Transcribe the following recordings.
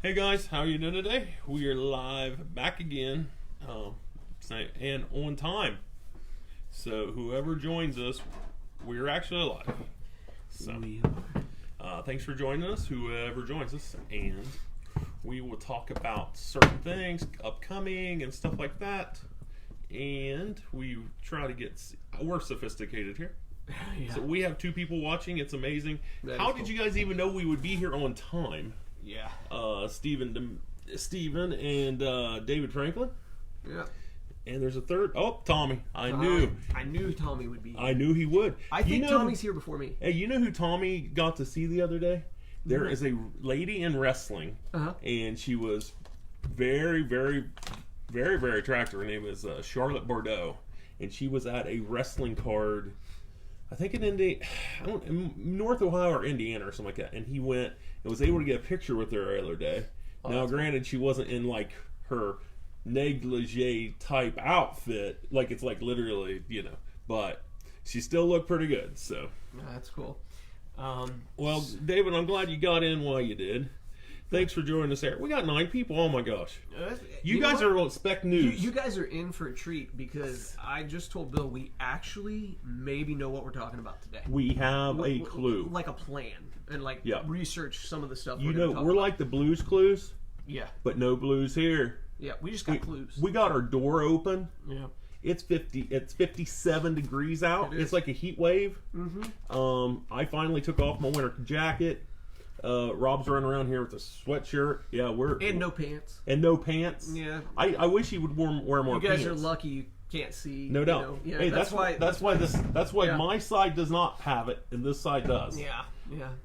Hey guys, how are you doing today? We are live back again, and on time. So whoever joins us, we're actually live. So thanks for joining us, whoever joins us, and we will talk about certain things upcoming and stuff like that. And we try to we're sophisticated here. Yeah. So we have two people watching. It's amazing. That How is did cool. you guys even know we would be here on time? Yeah. Steven and David Franklin. Yeah. And there's a third. Oh, Tommy. I knew Tommy would be here. I knew he would. I think Tommy's here before me. Hey, you know who Tommy got to see the other day? There is a lady in wrestling, and she was very, very, very, very attractive. Her name was Charlotte Bordeaux, and she was at a wrestling card, I think in North Ohio or Indiana or something like that. And he went and was able to get a picture with her the other day. Now, granted, she wasn't in like her negligee type outfit, like it's like literally, but she still looked pretty good. So That's cool. well, David, I'm glad you got in while you did. Thanks for joining us there. We got 9 people. Oh my gosh. You guys are on Spec News. You guys are in for a treat because I just told Bill we actually maybe know what we're talking about today. We have a clue. Like a plan. And research some of the stuff We're like the Blues Clues. Yeah. But no blues here. Yeah, we just got clues. We got our door open. Yeah. It's 57 degrees out. It's like a heat wave. Mm-hmm. I finally took off my winter jacket. Rob's running around here with a sweatshirt. Yeah, And no pants. And no pants. Yeah. I wish he would wear more You guys pants. are lucky you can't see. No doubt. Yeah, hey, that's why my side does not have it and this side does. Yeah.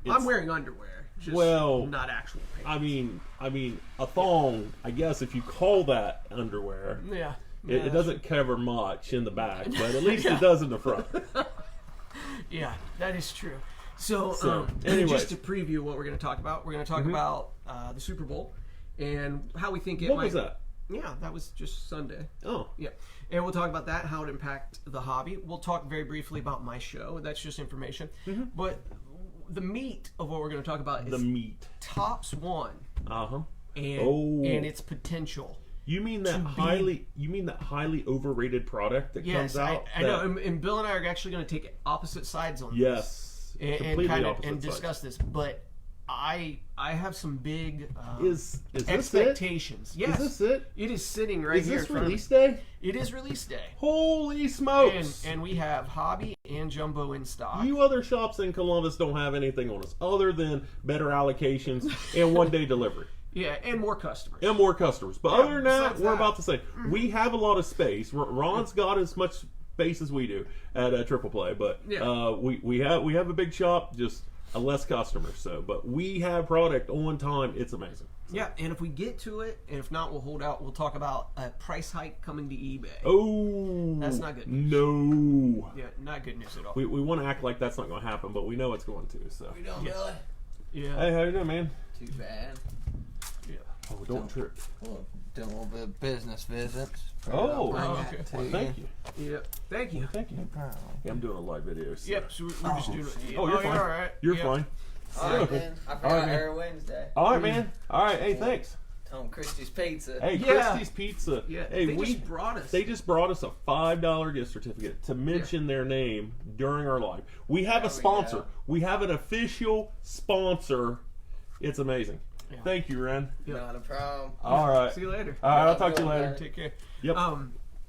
I'm wearing underwear. Just not actual pants. I mean a thong, I guess if you call that underwear. Yeah. It doesn't cover much in the back, but at least it does in the front. Yeah, that is true. So just to preview what we're going to talk about, we're going to talk about the Super Bowl and how we think it might... What was that? Yeah, that was just Sunday. Oh. Yeah. And we'll talk about that, how it impacts the hobby. We'll talk very briefly about my show. That's just information. Mm-hmm. But the meat of what we're going to talk about is... The meat. Tops 1. Uh-huh. And its potential. You mean that highly overrated product that comes out? I know. And Bill and I are actually going to take opposite sides on this. Yes. And discuss this. But I have some big is expectations. This Yes. Is this it? It is sitting right here. Is this release day? It is release day. Holy smokes! And we have Hobby and Jumbo in stock. You other shops in Columbus don't have anything on us other than better allocations and one-day delivery. Yeah, and more customers. But other than that, we're about to say we have a lot of space. Ron's got as much space as we do at Triple Play, but we have a big shop, just a less customers. So, but we have product on time. It's amazing. So. Yeah, and if we get to it, and if not, we'll hold out. We'll talk about a price hike coming to eBay. Oh, that's not good news. No. Yeah, not good news at all. We want to act like that's not going to happen, but we know it's going to. So. We don't really. Yeah. Hey, how you doing, man? Too bad. Yeah. Oh, don't trip. We'll do a little bit of business visits. Oh, okay. Well, thank you. Yeah, thank you. Thank you. No problem. Yeah, I'm doing a live video. So. Yep, so we're just doing it. Oh, you're fine. All right. You're fine. All right, man. I forgot every Wednesday. All right, man. All right. Hey, thanks. Tell them Christie's Pizza. Hey, Christie's Pizza. Yeah, hey, they just brought us. They just brought us a $5 gift certificate to mention their name during our live. We have a sponsor. We have an official sponsor. It's amazing. Yeah. Thank you, Ren. Yep. Not a problem. All right. See you later. All right, I'll talk to you later. Take care. Yep.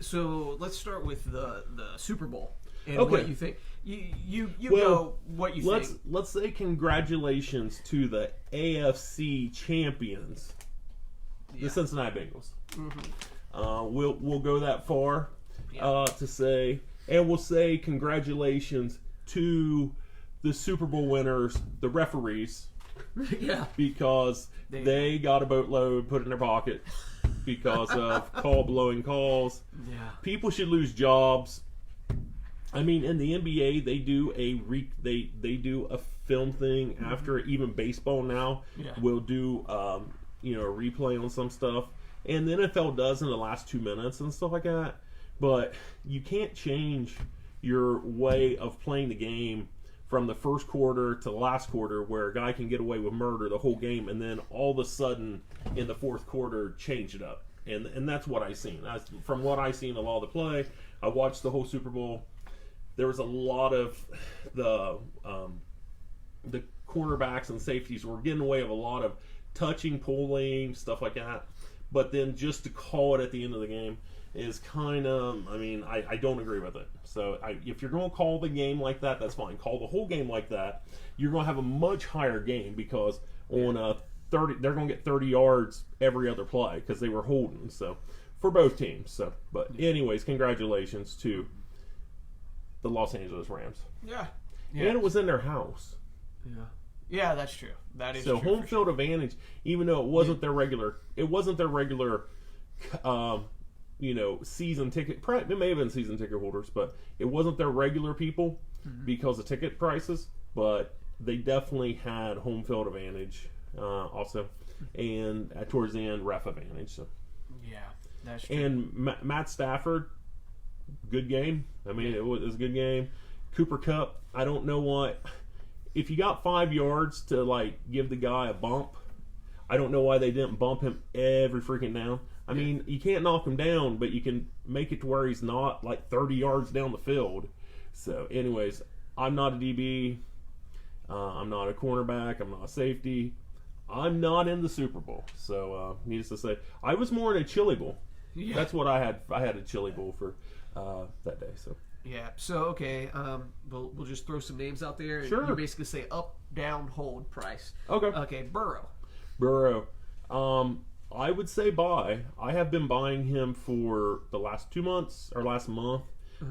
So let's start with the Super Bowl and Okay. what you think. You go what you think. Let's say congratulations to the AFC champions, the Cincinnati Bengals. Mm-hmm. We'll go that far to say, and we'll say congratulations to the Super Bowl winners, the referees. Yeah. Because they got a boatload put in their pocket because of blowing calls. Yeah. People should lose jobs. I mean, in the NBA, they do they do a film thing after even baseball now. Yeah. Will do a replay on some stuff, and the NFL does in the last 2 minutes and stuff like that. But you can't change your way of playing the game from the first quarter to the last quarter where a guy can get away with murder the whole game, and then all of a sudden in the fourth quarter change it up. And that's what I seen. From what I seen a lot of the play, I watched the whole Super Bowl. There was a lot of the cornerbacks and safeties were getting away with a lot of touching, pulling, stuff like that. But then just to call it at the end of the game is kind of, I don't agree with it. So if you're going to call the game like that, that's fine. Call the whole game like that. You're going to have a much higher game because on a 30, they're going to get 30 yards every other play because they were holding. So for both teams. So, but anyways, congratulations to the Los Angeles Rams. Yeah. And it was in their house. Yeah, that's true. That is so true. home field advantage, even though it wasn't their regular, season ticket. It may have been season ticket holders, but it wasn't their regular people because of ticket prices. But they definitely had home field advantage also, and towards the end, ref advantage. So yeah, that's true. And Matt Stafford, good game. It was a good game. Cooper Kupp, I don't know what. If you got 5 yards to give the guy a bump, I don't know why they didn't bump him every freaking down. You can't knock him down, but you can make it to where he's not 30 yards down the field. So, anyways, I'm not a DB. I'm not a cornerback. I'm not a safety. I'm not in the Super Bowl. So, needless to say, I was more in a chili bowl. Yeah. That's what I had. I had a chili bowl for that day. So. Yeah. So okay, we'll just throw some names out there. Sure. You basically say up, down, hold, price. Okay. Okay. Burrow. I would say buy. I have been buying him for the last 2 months or last month.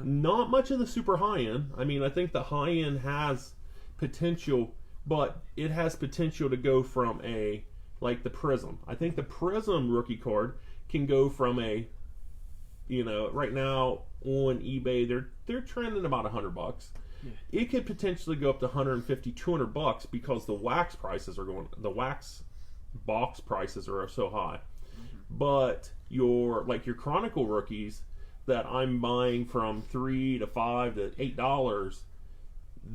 Not much of the super high end. I think the high end has potential, but it has potential to go from the Prism. I think the Prism rookie card can go from right now on eBay they're trending about $100. Yeah. It could potentially go up to $150, $200 because the wax box prices are so high. But your Chronicle rookies that I'm buying from $3 to $5 to $8,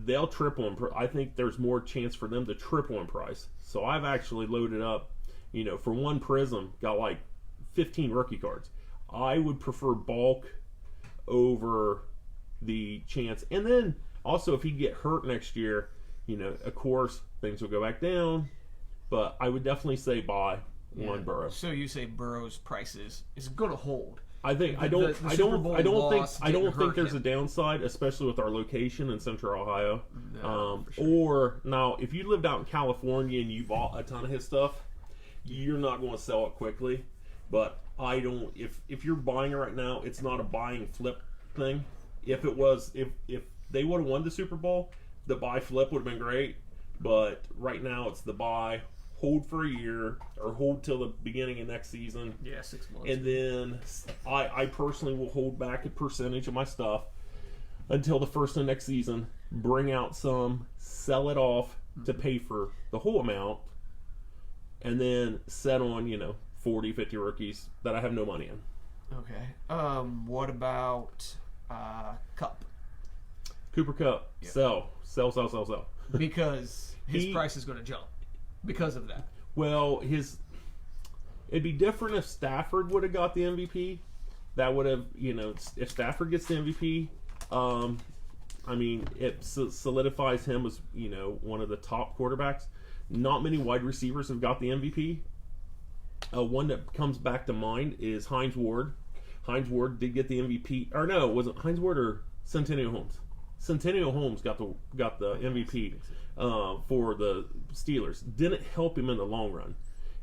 they'll triple in I think there's more chance for them to triple in price. So I've actually loaded up, for one Prism, got 15 rookie cards. I would prefer bulk over the chance. And then also if he get hurt next year, of course things will go back down. But I would definitely say buy one Burrow. So you say Burrow's prices is going to hold. I think I don't think there's a downside, especially with our location in Central Ohio. No, for sure. Or now if you lived out in California and you bought a ton of his stuff, you're not going to sell it quickly. But I don't. If you're buying it right now, it's not a buying flip thing. If they would have won the Super Bowl, the buy flip would have been great. But right now, it's the buy, hold for a year, or hold till the beginning of next season. Yeah, 6 months. And then I personally will hold back a percentage of my stuff until the first of next season. Bring out some, sell it off to pay for the whole amount, and then set on 40, 50 rookies that I have no money in. Okay. What about Kupp? Cooper Kupp. Yeah. Sell. Because his price is going to jump because of that. Well, it'd be different if Stafford would have got the MVP. That would have, if Stafford gets the MVP, it solidifies him as, one of the top quarterbacks. Not many wide receivers have got the MVP. One that comes back to mind is Hines Ward. Hines Ward did get the MVP. Or no, was it Hines Ward or Centennial Holmes? Centennial Holmes got the MVP for the Steelers. Didn't help him in the long run.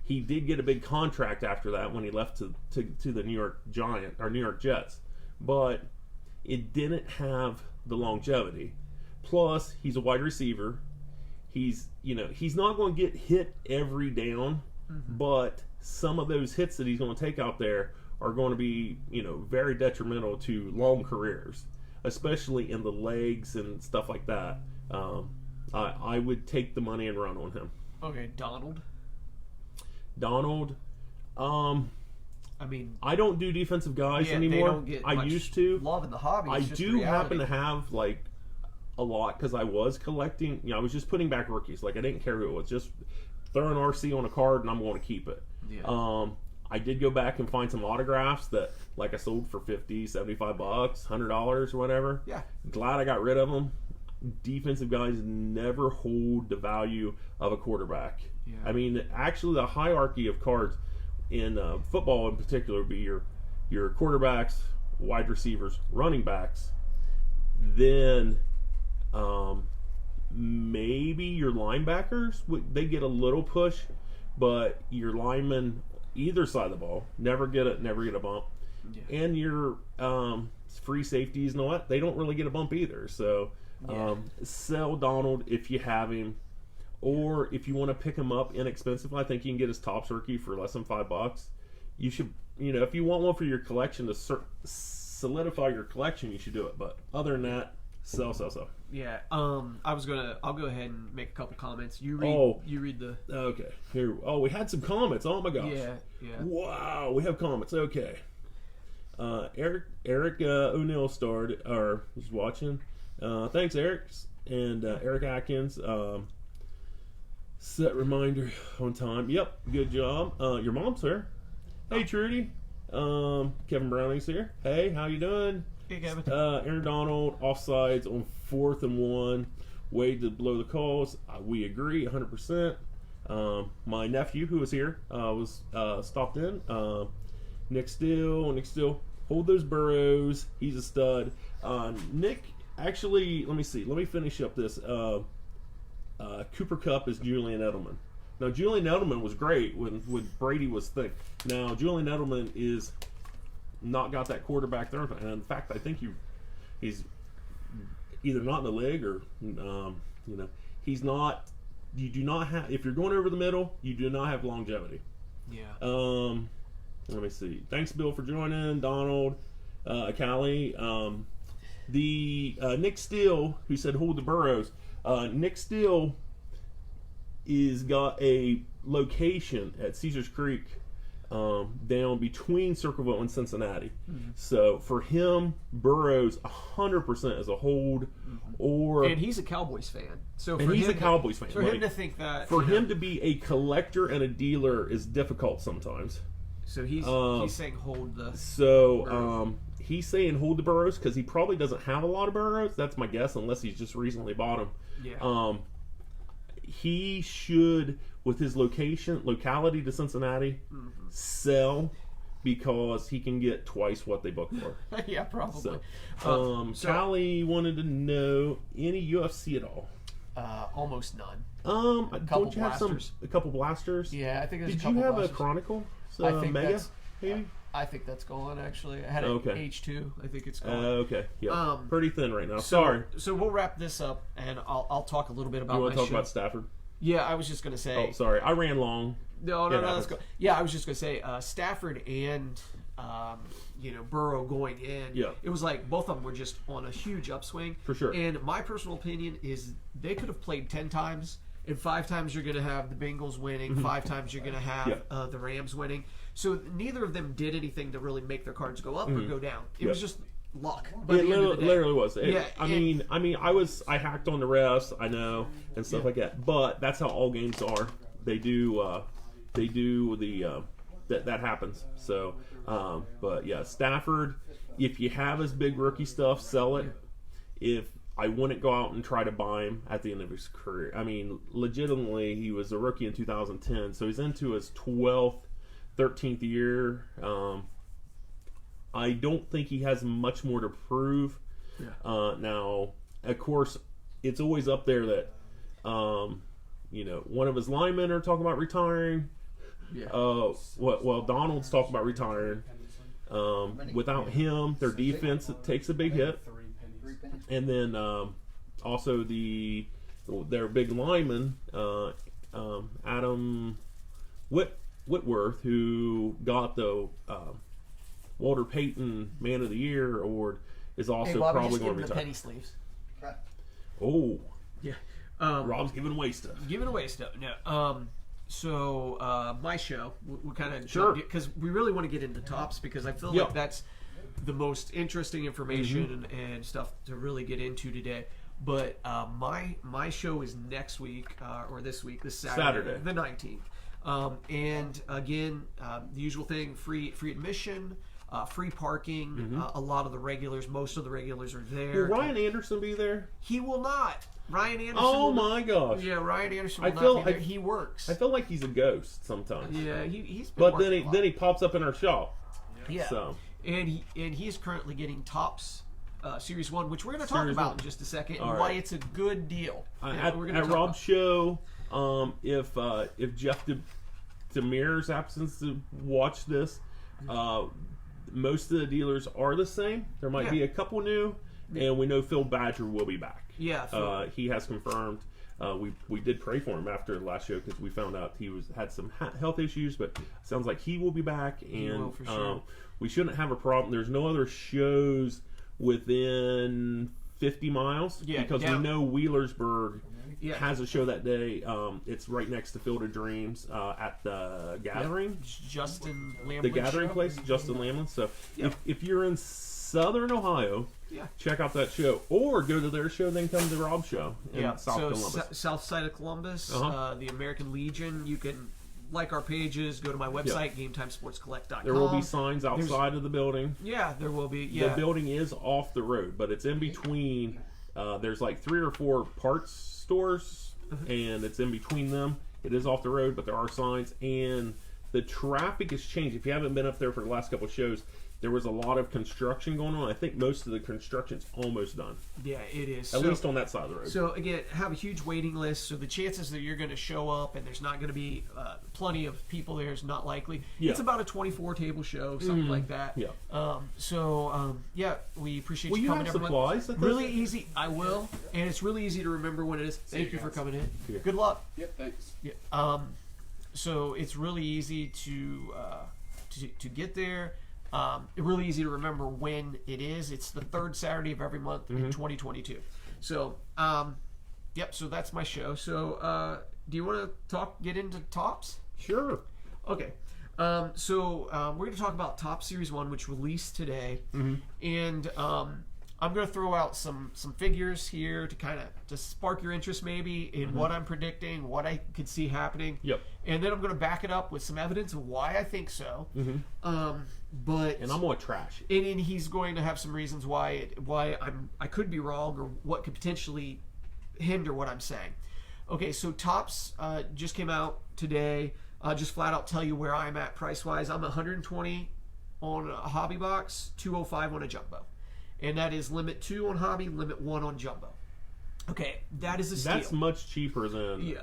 He did get a big contract after that when he left to the New York Jets, but it didn't have the longevity. Plus, he's a wide receiver. He's not going to get hit every down, but some of those hits that he's going to take out there are going to be very detrimental to long careers, especially in the legs and stuff like that. I would take the money and run on him. Okay, Donald. I don't do defensive guys anymore. They don't get I used to. Love in the hobby. I do happen to have a lot because I was collecting. I was just putting back rookies. Like I didn't care who it was. Just throw an RC on a card and I'm going to keep it. Yeah. I did go back and find some autographs that like I sold for $50, $75, $100 or whatever. Yeah. Glad I got rid of them. Defensive guys never hold the value of a quarterback. Yeah. I mean, actually, the hierarchy of cards in football in particular would be your quarterbacks, wide receivers, running backs, then maybe your linebackers. They get a little push, but your linemen either side of the ball never get a bump, yeah. And your free safeties and all that, they don't really get a bump either. So. Sell Donald if you have him, or if you want to pick him up inexpensively. I think you can get his Topps rookie for less than $5. You should, if you want one for your collection to solidify your collection, you should do it. But other than that, sell. Yeah. I'll go ahead and make a couple comments. You read the. Okay. Here. Oh, we had some comments. Oh my gosh. Yeah. Wow, we have comments. Okay. Eric O'Neill was watching. Thanks, Eric. And Eric Atkins. Set reminder on time. Yep, good job. Your mom's here. Hey, Trudy. Kevin Browning's here. Hey, how you doing? Hey, Kevin. Aaron Donald, offsides on 4th and 1. Way to blow the calls. We agree 100%. My nephew, who was here, was stopped in. Nick Steele. Hold those burrows. He's a stud. Nick... Actually, let me see. Let me finish up this. Cooper Kupp is Julian Edelman. Now, Julian Edelman was great when Brady was thick. Now, Julian Edelman is not got that quarterback there. And in fact, I think he's either not in the league or, he's not. You do not have, if you're going over the middle, you do not have longevity. Yeah. Let me see. Thanks, Bill, for joining. Donald, Callie. The Nick Steele, who said hold the burrows. Nick Steele is got a location at Caesars Creek down between Circleville and Cincinnati. Mm-hmm. So for him, Burrows 100% is a hold. Mm-hmm. And he's a Cowboys fan. So he's a Cowboys fan. For him to think that, for him to be a collector and a dealer is difficult sometimes. So he's saying hold the. So he's saying hold the Burrows because he probably doesn't have a lot of Burrows. That's my guess, unless he's just recently bought them. Yeah. He should, with his locality to Cincinnati, mm-hmm. sell because he can get twice what they booked for. Yeah, probably. So, Callie wanted to know any UFC at all. Almost none. Don't you have a couple blasters? Yeah, I think there's. Did you have blasters. A Chronicle? I think Mega, maybe. I think that's gone, actually. I had an H2. I think it's gone. Okay. Yeah. Pretty thin right now. So we'll wrap this up, and I'll talk a little bit about you want to talk show. About Stafford? Yeah, I was just going to say... Oh, sorry. I ran long. No, let's go. Yeah, I was just going to say, Stafford and, Burrow going in, yeah. It was like both of them were just on a huge upswing. For sure. And my personal opinion is they could have played 10 times, and 5 times you're going to have the Bengals winning, mm-hmm. 5 times you're going to have the Rams winning. So neither of them did anything to really make their cards go up mm-hmm. or go down. It was just luck. It literally was. I mean, I hacked on the refs, I know, and stuff like that. But that's how all games are. They do that happens. So, but yeah, Stafford. If you have his big rookie stuff, sell it. If I wouldn't go out and try to buy him at the end of his career. I mean, legitimately, he was a rookie in 2010, so he's into his 12th, 13th year. I don't think he has much more to prove. Yeah. Now, of course, it's always up there that, one of his linemen are talking about retiring. Yeah. Well, Donald's talking about retiring. Without him, their defense takes a big hit. And then also their big lineman, Adam Whitworth, who got the Walter Payton Man of the Year award, is also probably going to retire. The penny sleeves. Oh, yeah. Rob's giving away stuff. No. So my show, we kind of sure because we really want to get into tops because I feel like that's the most interesting information mm-hmm. and stuff to really get into today. But my show is next week or this Saturday. The 19th. And again, the usual thing: free admission. Free parking. A lot of the regulars, most of the regulars are there. Will Ryan Anderson be there? He will not. Ryan Anderson. Oh my gosh! Yeah, Ryan Anderson will not be there. He works. I feel like he's a ghost sometimes. Yeah, he's. But then he pops up in our shop. Yeah. So. And he's currently getting Topps Series 1, which we're going to talk about in just a second, and why it's a good deal. At Rob's show, if Jeff Demir's absence to watch this, most of the dealers are the same. There might be a couple new, and we know Phil Badger will be back. Yeah, he has confirmed. We did pray for him after the last show because we found out he had some health issues, but it sounds like he will be back, and he will for sure. We shouldn't have a problem. There's no other shows within 50 miles because we know Wheelersburg has a show that day. It's right next to Field of Dreams at the Gathering. Justin Lamlin's The Gathering show. place, Justin Lamlin. So if you're in Southern Ohio, check out that show, or go to their show, then come to Rob's show in South Columbus. South side of Columbus, the American Legion. You can like our pages, go to my website, GameTimeSportsCollect.com. There will be signs outside of the building. Yeah, there will be. Yeah. The building is off the road, but it's in between. There's like 3 or 4 parts stores, and it's in between them. It is off the road, but there are signs, and the traffic has changed. If you haven't been up there for the last couple of shows, there was a lot of construction going on. I think most of the construction's almost done. Yeah, it is. At least on that side of the road. So, again, have a huge waiting list. So the chances that you're going to show up and there's not going to be plenty of people there is not likely. Yeah. It's about a 24-table show, something like that. Yeah. We appreciate Will you coming, have everyone. supplies? Really easy. I will. And it's really easy to remember when it is. Thank you for coming in. Yeah. Good luck. Yep, thanks. Yeah. So it's really easy to get there. Really easy to remember when it is. It's the 3rd Saturday of every month in 2022. So, so that's my show. So, do you want to get into Topps? Sure. Okay. We're going to talk about Topps Series 1, which released today. And I'm going to throw out some figures here to kind of to spark your interest maybe in what I'm predicting, what I could see happening. Yep. And then I'm going to back it up with some evidence of why I think so. And I'm going to trash it. And he's going to have some reasons why I could be wrong or what could potentially hinder what I'm saying. Okay, so Topps just came out today. Just flat out tell you where I'm at price wise. I'm 120 on a hobby box, 205 on a jumbo. And that is limit 2 on hobby, limit 1 on jumbo. Okay, that is a steal. That's much cheaper than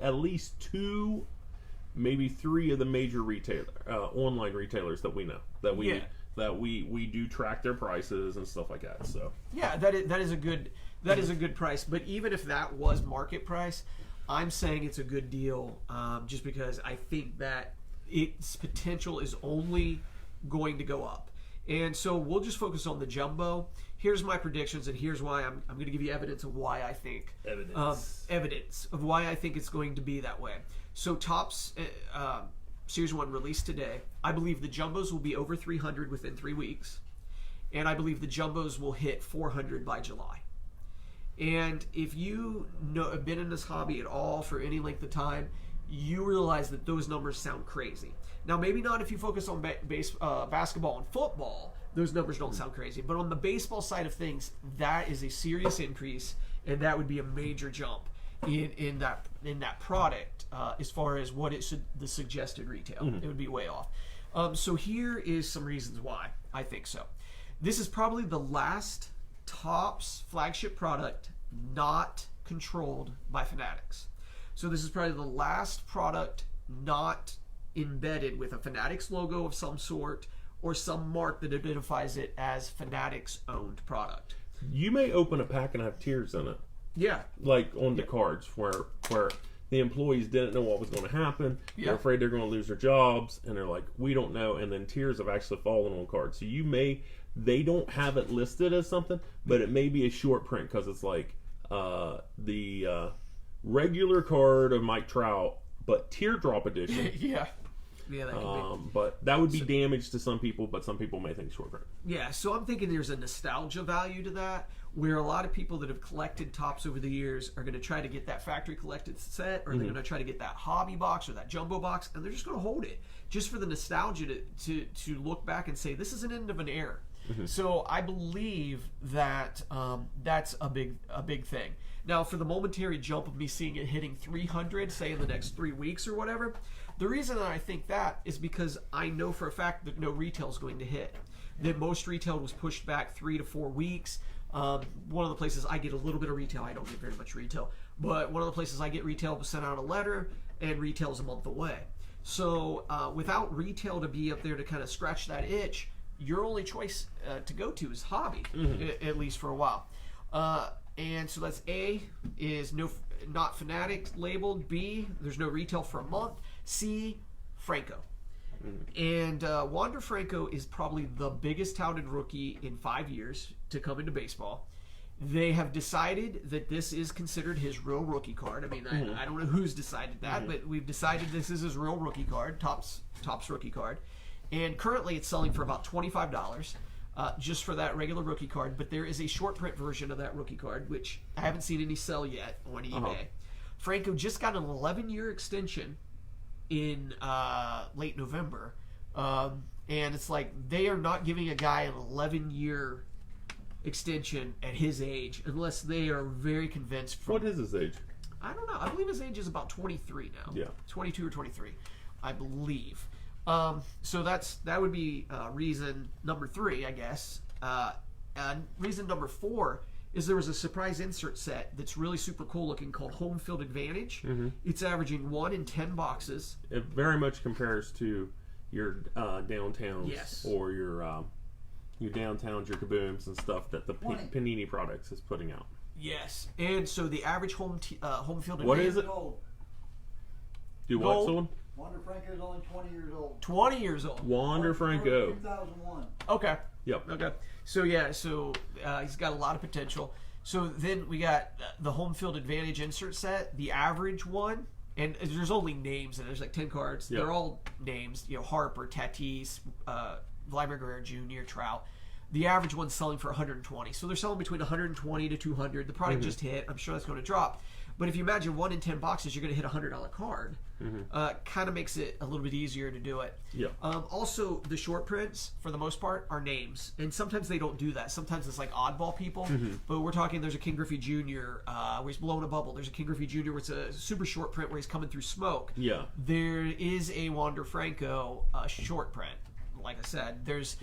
at least 2, maybe 3 of the major online retailers that we know that we do track their prices and stuff like that. So that is a good price. But even if that was market price, I'm saying it's a good deal just because I think that its potential is only going to go up. And so we'll just focus on the jumbo. Here's my predictions, and here's why I'm going to give you evidence of why I think evidence of why I think it's going to be that way. So Topps Series 1 released today. I believe the jumbos will be over 300 within 3 weeks, and I believe the jumbos will hit 400 by July. And if you have been in this hobby at all for any length of time, you realize that those numbers sound crazy. Now, maybe not if you focus on basketball and football, those numbers don't sound crazy. But on the baseball side of things, that is a serious increase, and that would be a major jump in that product as far as what the suggested retail. It would be way off. So here is some reasons why I think so. This is probably the last Topps flagship product not controlled by Fanatics. So this is probably the last product not embedded with a Fanatics logo of some sort or some mark that identifies it as Fanatics owned product. You may open a pack and have tears in it. Yeah. Like on the cards where the employees didn't know what was going to happen. Yeah. They're afraid they're going to lose their jobs, and they're like, we don't know. And then tears have actually fallen on cards. So they don't have it listed as something, but it may be a short print because it's like the regular card of Mike Trout, but teardrop edition. Yeah, that could be. But that would be damage to some people, but some people may think short print. Yeah, so I'm thinking there's a nostalgia value to that, where a lot of people that have collected Topps over the years are going to try to get that factory collected set, or they're going to try to get that hobby box or that jumbo box, and they're just going to hold it just for the nostalgia to look back and say, this is an end of an era. So I believe that that's a big thing. Now, for the momentary jump of me seeing it hitting 300, say in the next 3 weeks or whatever, the reason that I think that is because I know for a fact that no retail is going to hit. That most retail was pushed back 3 to 4 weeks. One of the places I get a little bit of retail, I don't get very much retail, but one of the places I get retail was sent out a letter, and retail is a month away. So without retail to be up there to kind of scratch that itch, your only choice to go to is hobby, at least for a while. And so that's A, is not Fanatic labeled. B, there's no retail for a month. C, Franco. And Juan De Franco is probably the biggest touted rookie in 5 years to come into baseball. They have decided that this is considered his real rookie card. I mean, I don't know who's decided that, but we've decided this is his real rookie card, Topps rookie card. And currently it's selling for about $25 just for that regular rookie card. But there is a short print version of that rookie card, which I haven't seen any sell yet on eBay. Franco just got an 11-year extension in late November. And it's like they are not giving a guy an 11-year extension at his age unless they are very convinced. What is his age? I don't know. I believe his age is about 23 now. Yeah. 22 or 23, I believe. So that would be reason number 3, I guess. And reason number 4 is there was a surprise insert set that's really super cool looking called Home Field Advantage. It's averaging 1 in 10 boxes. It very much compares to your downtowns or your downtowns, your kabooms and stuff that the Panini Products is putting out. Yes, and so the average home field advantage. What is it? Gold. Do what, someone? Juan De Franco is only 20 years old. 20 years old. Juan De Franco. 2001. Okay. Yep. Okay. So he's got a lot of potential. So then we got the Home Field Advantage insert set, the average one, and there's only names, and there's like 10 cards. Yep. They're all names, Harper, Tatis, Vladimir Guerrero Jr., Trout. The average one's selling for 120. So they're selling between 120 to 200. The product just hit. I'm sure that's going to drop. But if you imagine 1 in 10 boxes, you're going to hit a $100 card. Kind of makes it a little bit easier to do it. Yeah. Also, the short prints, for the most part, are names. And sometimes they don't do that. Sometimes it's like oddball people. But we're talking, there's a King Griffey Jr. Where he's blowing a bubble. There's a King Griffey Jr. where it's a super short print where he's coming through smoke. Yeah. There is a Juan De Franco short print. Like I said, there's...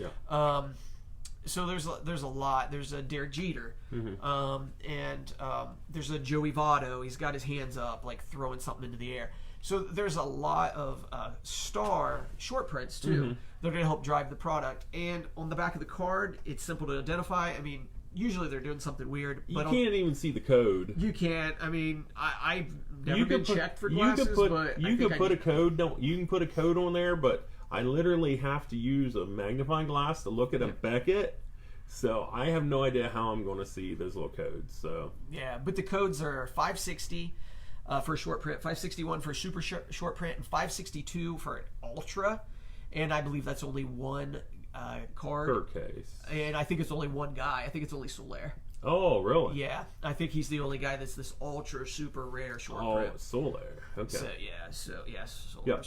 So there's a lot. There's a Derek Jeter, and there's a Joey Votto. He's got his hands up, like throwing something into the air. So there's a lot of star short prints too. They're going to help drive the product. And on the back of the card, it's simple to identify. I mean, usually they're doing something weird. But you can't even see the code. You can't. I mean, I've never been checked for glasses. You can put a code on there, but I literally have to use a magnifying glass to look at a Beckett, so I have no idea how I'm going to see those little codes. So yeah, but the codes are 560 for a short print, 561 for a super short print, and 562 for an ultra. And I believe that's only one card per case. And I think it's only one guy. I think it's only Soler. Oh, really? Yeah, I think he's the only guy that's this ultra super rare short print. Oh, Soler. Okay. So Soler. Yep.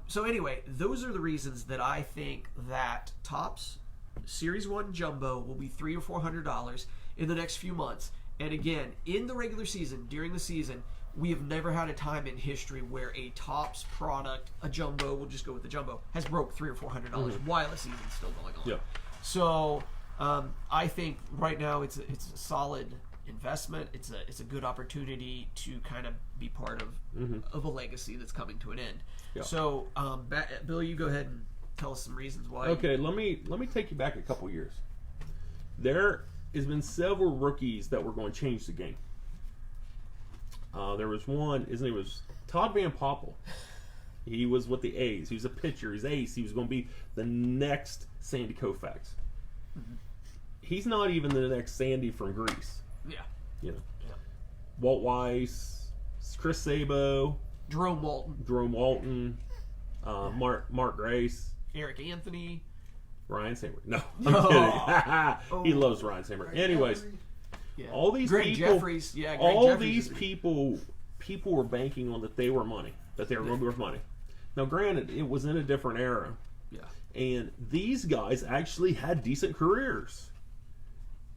So anyway, those are the reasons that I think that Topps Series 1 Jumbo will be $300 or $400 in the next few months. And again, in the regular season, during the season, we have never had a time in history where a Topps product, a Jumbo, we'll just go with the Jumbo, has broke $300 or $400 while the season's still going on. Yeah. So I think right now it's a solid investment. It's a good opportunity to kind of be part of a legacy that's coming to an end. Yeah. So, Bill, you go ahead and tell us some reasons why. Okay, let me take you back a couple years. There has been several rookies that were going to change the game. There was one. His name was Todd Van Poppel. He was with the A's. He was a pitcher. He's ace. He was going to be the next Sandy Koufax. He's not even the next Sandy from Greece. Yeah. You know. Yeah. Walt Weiss, Chris Sabo, Jerome Walton, Mark Grace, Eric Anthony. Ryan Samberg. No, I'm kidding. He loves Ryan Samberg. Anyways, Yeah. all these Greg people, Jeffries. Yeah, Greg all Jeffries these people were banking on that they were money, that they were going to be worth money. Now, granted, it was in a different era. Yeah. And these guys actually had decent careers,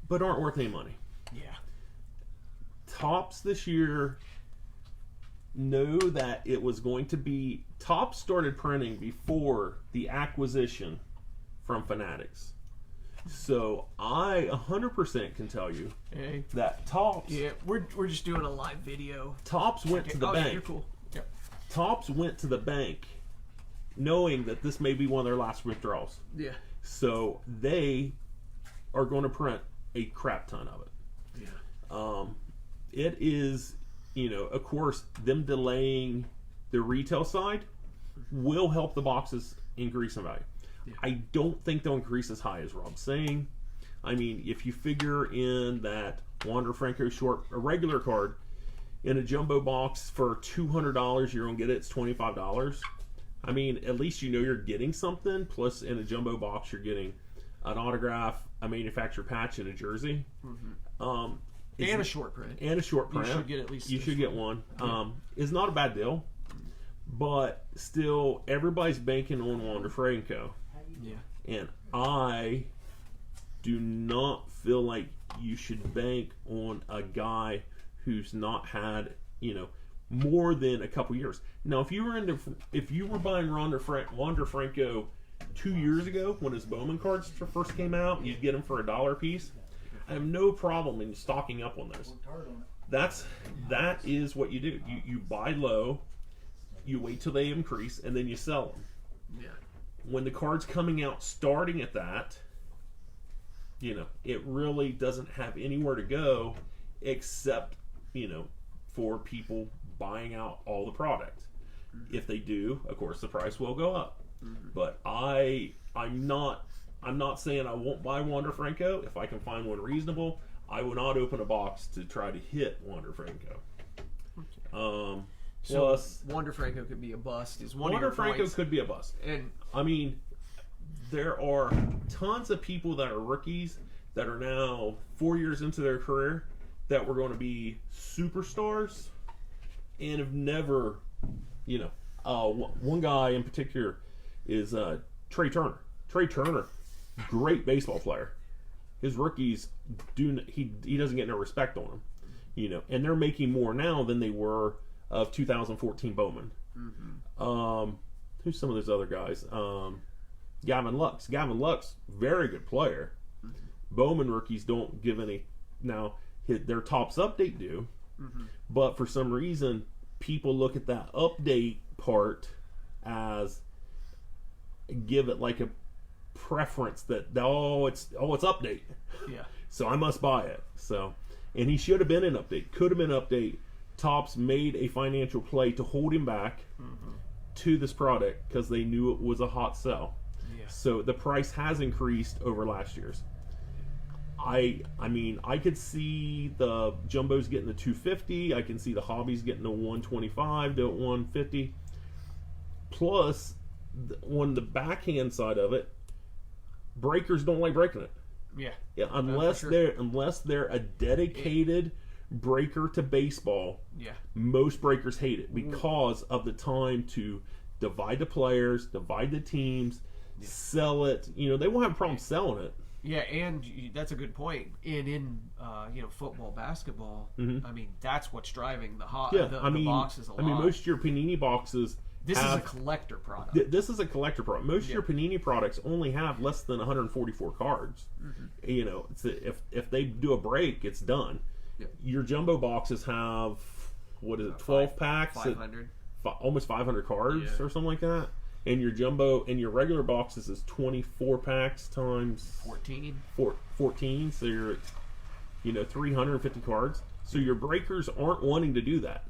but aren't worth any money. Yeah. Topps this year know that it was going to be... Topps started printing before the acquisition from Fanatics. So I 100% can tell you that Topps... Yeah, we're just doing a live video. Topps went to the bank. Yeah, you're cool. Yep. Topps went to the bank knowing that this may be one of their last withdrawals. Yeah. So they are going to print a crap ton of it. Yeah. It is, of course, them delaying the retail side will help the boxes increase in value. Yeah. I don't think they'll increase as high as Rob's saying. I mean, if you figure in that Juan De Franco short, a regular card, in a jumbo box for $200, you're going to get it, it's $25. I mean, at least you're getting something. Plus, in a jumbo box, you're getting an autograph, a manufacturer patch, and a jersey. Mm-hmm. And a short print. And a short print. You should get at least. You should get one. It's not a bad deal, but still, everybody's banking on Juan De Franco. Yeah. And I do not feel like you should bank on a guy who's not had, more than a couple years. Now, if you were buying Juan De Franco 2 years ago when his Bowman cards first came out, you'd get them for $1 a piece. I have no problem in stocking up on those. That is what you do. You buy low, you wait till they increase, and then you sell them. Yeah. When the card's coming out starting at that, it really doesn't have anywhere to go except, for people buying out all the product. Mm-hmm. If they do, of course, the price will go up. Mm-hmm. But I'm not saying I won't buy Juan De Franco. If I can find one reasonable, I will not open a box to try to hit Juan De Franco. Okay. So Plus, Juan De Franco could be a bust. Juan De Franco could be a bust. And I mean, there are tons of people that are rookies that are now 4 years into their career that were going to be superstars and have never, one guy in particular is Trey Turner. Trey Turner, great baseball player. His rookies he doesn't get no respect on them, and they're making more now than they were of 2014 Bowman. Mm-hmm. Who's some of those other guys? Gavin Lux, very good player. Mm-hmm. Bowman rookies don't give any. Now their Topps update do, mm-hmm. but for some reason people look at that update part as give it like a preference that it's update. Yeah. So I must buy it. So, and he should have been an update. Could have been an update. Topps made a financial play to hold him back mm-hmm. to this product because they knew it was a hot sell. Yeah. So the price has increased over last year's. I mean, I could see the jumbos getting the 250. I can see the hobbies getting the 125 to 150. Plus, on the backhand side of it, breakers don't like breaking it. Yeah, unless they're a dedicated breaker to baseball. Yeah, most breakers hate it because of the time to divide the players, divide the teams, sell it. They won't have a problem selling it. Yeah, and that's a good point. And in football, basketball, mm-hmm. I mean, that's what's driving the boxes a lot. I mean, most of your Panini boxes. This is a collector product. This is a collector product. Most of your Panini products only have less than 144 cards. Mm-hmm. If they do a break, it's done. Yep. Your jumbo boxes have 12 packs, 500, almost 500 cards or something like that. And your regular boxes is 24 packs times 14. So you're at 350 cards. So your breakers aren't wanting to do that.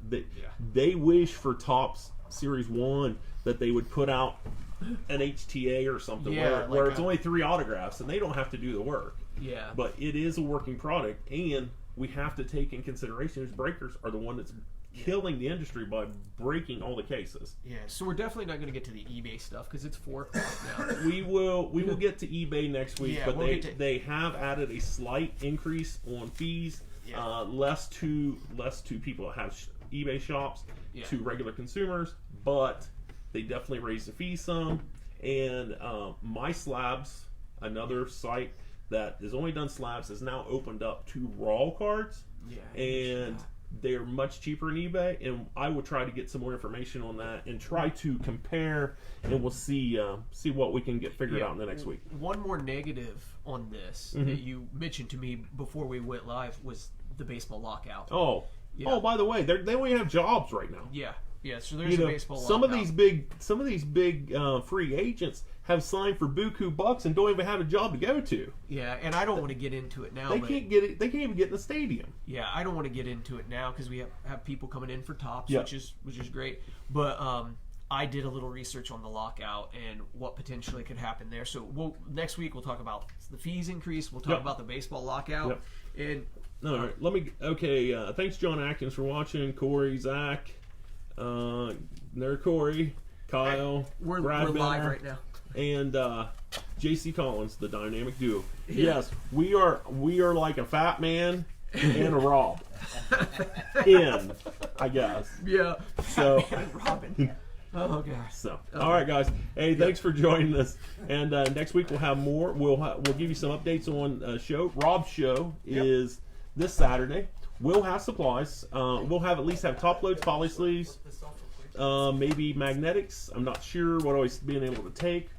They wish for Topps Series 1 that they would put out an HTA or something where it's only 3 autographs and they don't have to do the work. Yeah. But it is a working product, and we have to take in consideration those breakers are the one that's killing the industry by breaking all the cases. Yeah, so we're definitely not going to get to the eBay stuff because it's 4 o'clock now. We will get to eBay next week, Yeah, but we'll they have added a slight increase on fees, less to people that have eBay shops to regular consumers, but they definitely raised the fee some. And My Slabs, another site that has only done slabs, has now opened up to raw cards, and they're much cheaper in eBay. And I will try to get some more information on that and try to compare, and we'll see what we can get figured out in the next week. One more negative on this that you mentioned to me before we went live was the baseball lockout. Oh, by the way, they only have jobs right now. Yeah, so there's a baseball some lockout. Some of these big free agents have signed for buku bucks and don't even have a job to go to. Yeah, and I don't want to get into it now. They can't get it. They can't even get in the stadium. Yeah, I don't want to get into it now because we have people coming in for tops, which is great. But I did a little research on the lockout and what potentially could happen there. So next week we'll talk about the fees increase. We'll talk about the baseball lockout. And all right, thanks John Atkins for watching. Corey, Zach, Corey, Kyle, we're Brad live right now. And JC Collins, the dynamic duo. Yes, we are like a fat man and a Rob. I guess. Yeah. So Robin. Oh gosh. So all right, guys. Hey, thanks for joining us. And next week we'll have more. We'll give you some updates on show. Rob's show is this Saturday. We'll have supplies. We'll at least have top loads, poly sleeves, maybe magnetics. I'm not sure what always being able to take.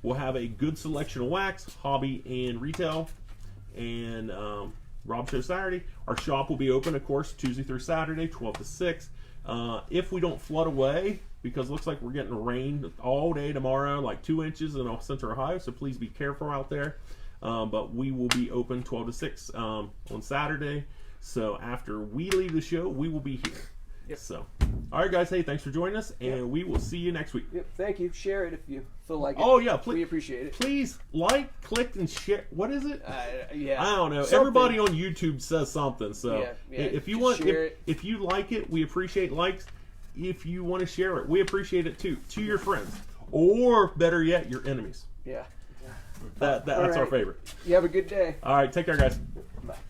We'll have a good selection of wax, hobby, and retail. And Rob show Saturday. Our shop will be open, of course, Tuesday through Saturday, 12 to 6. If we don't flood away, because it looks like we're getting rain all day tomorrow, like 2 inches in Central Ohio, so please be careful out there. But we will be open 12 to 6 on Saturday. So after we leave the show, we will be here. Yep. So, all right, guys. Hey, thanks for joining us, and we will see you next week. Yep. Thank you. Share it if you feel like it. Oh yeah, please. We appreciate it. Please click, and share. What is it? Yeah. I don't know. Something. Everybody on YouTube says something. So Yeah, if you just want, share it. if you like it, we appreciate likes. If you want to share it, we appreciate it too. To your friends, or better yet, your enemies. Yeah. That's All right. our favorite. You have a good day. All right, take care, guys.